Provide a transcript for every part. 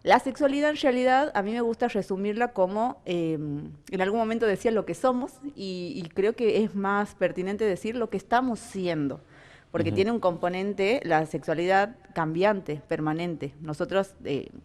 La sexualidad en realidad a mí me gusta resumirla como, en algún momento decía lo que somos y creo que es más pertinente decir lo que estamos siendo, porque Ujú. tiene un componente, la sexualidad cambiante, permanente. Nosotros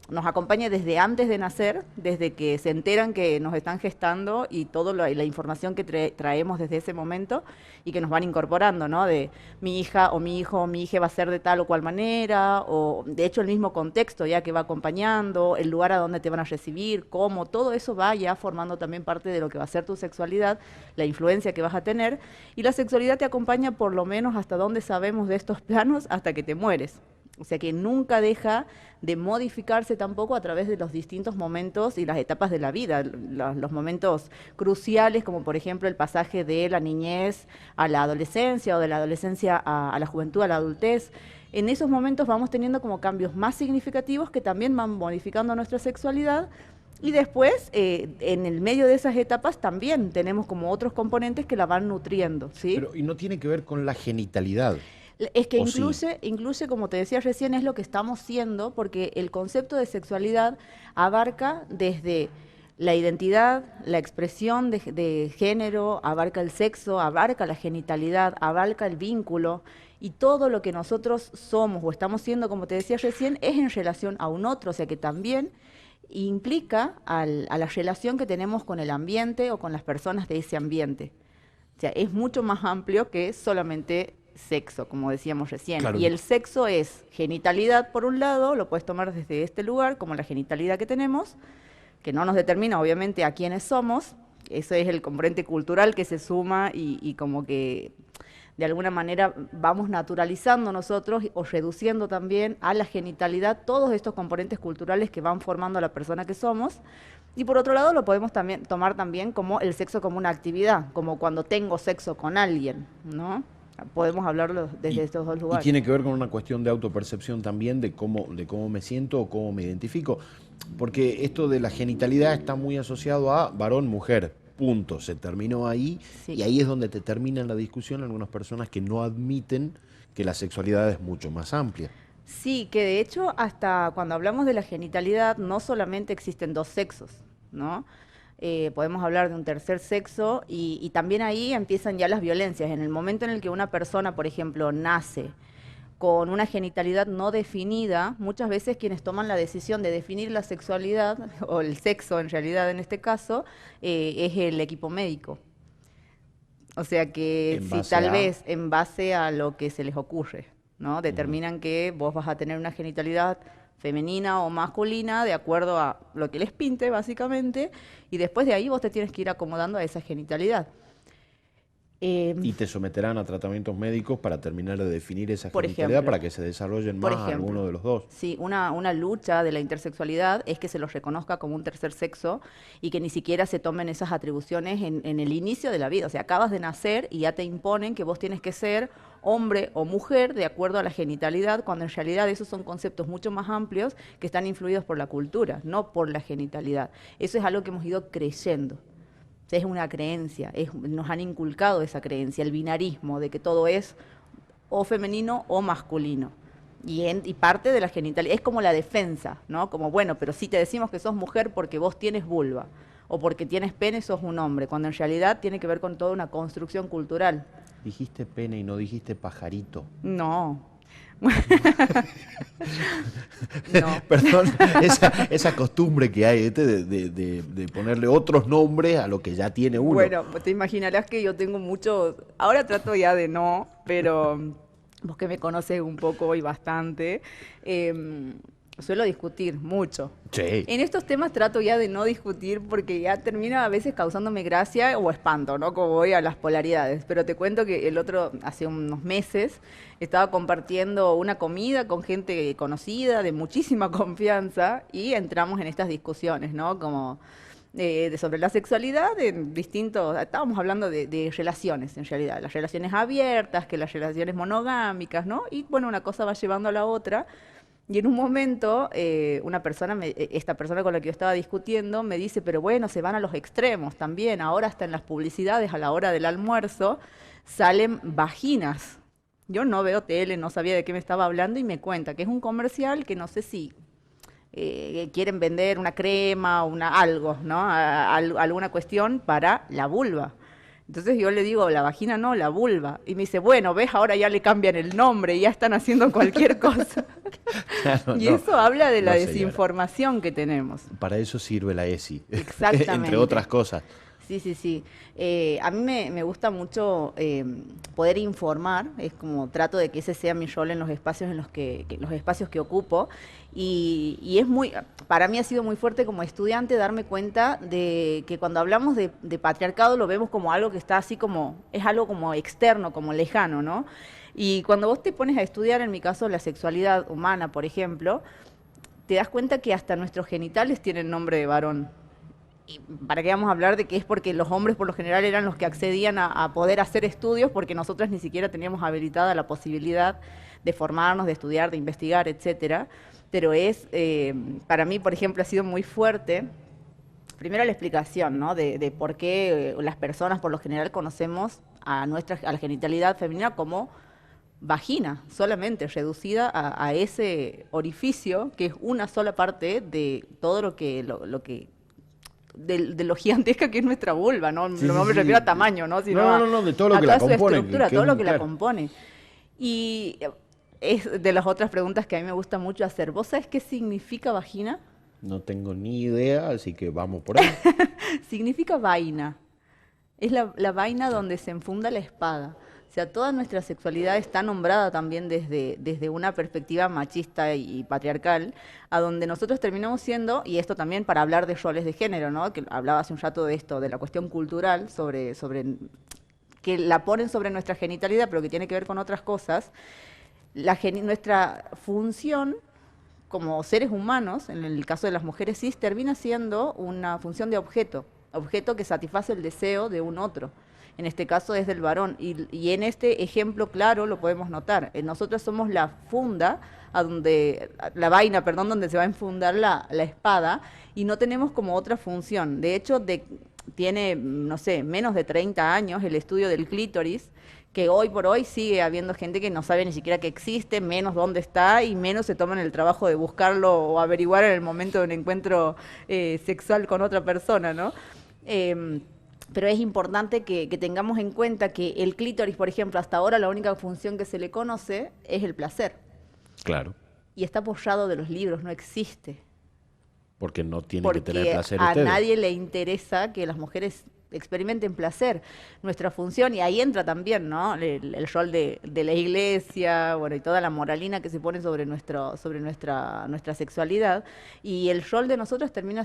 nos acompaña desde antes de nacer, desde que se enteran que nos están gestando y toda la información que traemos desde ese momento y que nos van incorporando, ¿no? De mi hija o mi hijo o mi hija va a ser de tal o cual manera, o de hecho el mismo contexto ya que va acompañando, el lugar a donde te van a recibir, cómo, todo eso va ya formando también parte de lo que va a ser tu sexualidad, la influencia que vas a tener, y la sexualidad te acompaña por lo menos hasta donde sabemos de estos planos, hasta que te mueres. O sea que nunca deja de modificarse tampoco a través de los distintos momentos y las etapas de la vida, los momentos cruciales, como por ejemplo el pasaje de la niñez a la adolescencia o de la adolescencia a la juventud, a la adultez. En esos momentos vamos teniendo como cambios más significativos que también van modificando nuestra sexualidad y después, en el medio de esas etapas, también tenemos como otros componentes que la van nutriendo, ¿sí? Pero, y no tiene que ver con la genitalidad, Es que ¿o sí? incluye, como te decía recién, es lo que estamos siendo, porque el concepto de sexualidad abarca desde la identidad, la expresión de género, abarca el sexo, abarca la genitalidad, abarca el vínculo, y todo lo que nosotros somos o estamos siendo, como te decía recién, es en relación a un otro, o sea que también implica a la relación que tenemos con el ambiente o con las personas de ese ambiente. O sea, es mucho más amplio que solamente sexo, como decíamos recién. Claro. Y el sexo es genitalidad, por un lado, lo puedes tomar desde este lugar, como la genitalidad que tenemos, que no nos determina obviamente a quiénes somos. Eso es el componente cultural que se suma y como que de alguna manera vamos naturalizando nosotros o reduciendo también a la genitalidad todos estos componentes culturales que van formando a la persona que somos. Y por otro lado lo podemos también tomar también como el sexo como una actividad, como cuando tengo sexo con alguien, ¿no? Podemos hablarlo desde Y, estos dos y lugares. tiene que ver con una cuestión de autopercepción también, de cómo me siento o cómo me identifico. Porque esto de la genitalidad está muy asociado a varón-mujer. Punto. Se terminó ahí. Sí. Y ahí es donde te termina la discusión algunas personas que no admiten que la sexualidad es mucho más amplia. Sí, que de hecho hasta cuando hablamos de la genitalidad no solamente existen dos sexos, ¿no? Podemos hablar de un tercer sexo y también ahí empiezan ya las violencias. En el momento en el que una persona, por ejemplo, nace con una genitalidad no definida, muchas veces quienes toman la decisión de definir la sexualidad, o el sexo en realidad en este caso, es el equipo médico. O sea que En si base tal a... vez en base a lo que se les ocurre, ¿no? Ujú. Determinan que vos vas a tener una genitalidad femenina o masculina de acuerdo a lo que les pinte, básicamente, y después de ahí vos te tienes que ir acomodando a esa genitalidad. Y te someterán a tratamientos médicos para terminar de definir esa Por genitalidad ejemplo, para que se desarrollen por más ejemplo, alguno de los dos. sí, una lucha de la intersexualidad es que se los reconozca como un tercer sexo y que ni siquiera se tomen esas atribuciones en el inicio de la vida. O sea, acabas de nacer y ya te imponen que vos tienes que ser hombre o mujer de acuerdo a la genitalidad, cuando en realidad esos son conceptos mucho más amplios que están influidos por la cultura, no por la genitalidad. Eso es algo que hemos ido creyendo. O sea, es una creencia, nos han inculcado esa creencia, el binarismo de que todo es o femenino o masculino. Y parte de la genitalidad es como la defensa, ¿no? Como, bueno, pero si te decimos que sos mujer porque vos tienes vulva o porque tienes pene, sos un hombre, cuando en realidad tiene que ver con toda una construcción cultural. Dijiste pene y no dijiste pajarito. No, no. Perdón, esa costumbre que hay ¿viste? De ponerle otros nombres a lo que ya tiene uno. Bueno, pues te imaginarás que yo tengo mucho, ahora trato ya de no, pero vos que me conoces un poco y bastante, suelo discutir mucho. Sí. En estos temas trato ya de no discutir porque ya termina a veces causándome gracia o espanto, ¿no? Como voy a las polaridades. Pero te cuento que hace unos meses, estaba compartiendo una comida con gente conocida, de muchísima confianza, y entramos en estas discusiones, ¿no? Como sobre la sexualidad en distintos, estábamos hablando de relaciones en realidad, las relaciones abiertas, que las relaciones monogámicas, ¿no? Y bueno, una cosa va llevando a la otra. Y en un momento, esta persona con la que yo estaba discutiendo me dice, pero bueno, se van a los extremos también. Ahora hasta en las publicidades a la hora del almuerzo salen vaginas. Yo no veo tele, no sabía de qué me estaba hablando y me cuenta que es un comercial que no sé si quieren vender una crema, algo, ¿no? Alguna cuestión para la vulva. Entonces yo le digo, la vagina no, la vulva. Y me dice, bueno, ves, ahora ya le cambian el nombre, ya están haciendo cualquier cosa. Claro, Y no, eso habla de la no, señora. desinformación que tenemos. Para eso sirve la ESI, Exactamente. entre otras cosas. Sí, sí, sí. A mí me gusta mucho poder informar, es como trato de que ese sea mi rol en los espacios en los espacios que ocupo y es muy, para mí ha sido muy fuerte como estudiante darme cuenta de que cuando hablamos de patriarcado lo vemos como algo que está así como, es algo como externo, como lejano, ¿no? Y cuando vos te pones a estudiar, en mi caso, la sexualidad humana, por ejemplo, te das cuenta que hasta nuestros genitales tienen nombre de varón. ¿Y para qué vamos a hablar de que es porque los hombres por lo general eran los que accedían a poder hacer estudios porque nosotras ni siquiera teníamos habilitada la posibilidad de formarnos, de estudiar, de investigar, etcétera? Pero para mí, por ejemplo, ha sido muy fuerte, primero la explicación, ¿no? De por qué las personas por lo general conocemos a la genitalidad femenina como vagina, solamente reducida a ese orificio que es una sola parte de todo lo que de lo gigantesca que es nuestra vulva, ¿no? Sí, No sí, me refiero sí. a tamaño, ¿no? Sino No, de todo lo a que toda la su compone. estructura, Que todo es lo que la claro. compone. Y es de las otras preguntas que a mí me gusta mucho hacer. ¿Vos sabés qué significa vagina? No tengo ni idea, así que vamos por ahí. Significa vaina. Es la vaina donde se enfunda la espada. O sea, toda nuestra sexualidad está nombrada también desde una perspectiva machista y patriarcal, a donde nosotros terminamos siendo, y esto también para hablar de roles de género, ¿no? Que hablaba hace un rato de esto, de la cuestión cultural, sobre que la ponen sobre nuestra genitalidad, pero que tiene que ver con otras cosas. Nuestra función como seres humanos, en el caso de las mujeres cis, termina siendo una función de objeto que satisface el deseo de un otro. En este caso es del varón. Y en este ejemplo claro lo podemos notar. Nosotros somos la funda, la vaina, perdón, donde se va a enfundar la espada, y no tenemos como otra función. De hecho, tiene, no sé, menos de 30 años el estudio del clítoris, que hoy por hoy sigue habiendo gente que no sabe ni siquiera que existe, menos dónde está y menos se toman el trabajo de buscarlo o averiguar en el momento de un encuentro sexual con otra persona, ¿no? Pero es importante que tengamos en cuenta que el clítoris, por ejemplo, hasta ahora la única función que se le conoce es el placer. Claro, Y está apoyado de los libros, no existe. porque no tienen que tener Porque placer a ustedes. nadie le interesa que las mujeres experimenten placer. Nuestra función, y ahí entra también, ¿no? El rol de la iglesia, bueno, y toda la moralina que se pone sobre nuestra sexualidad, y el rol de nosotros termina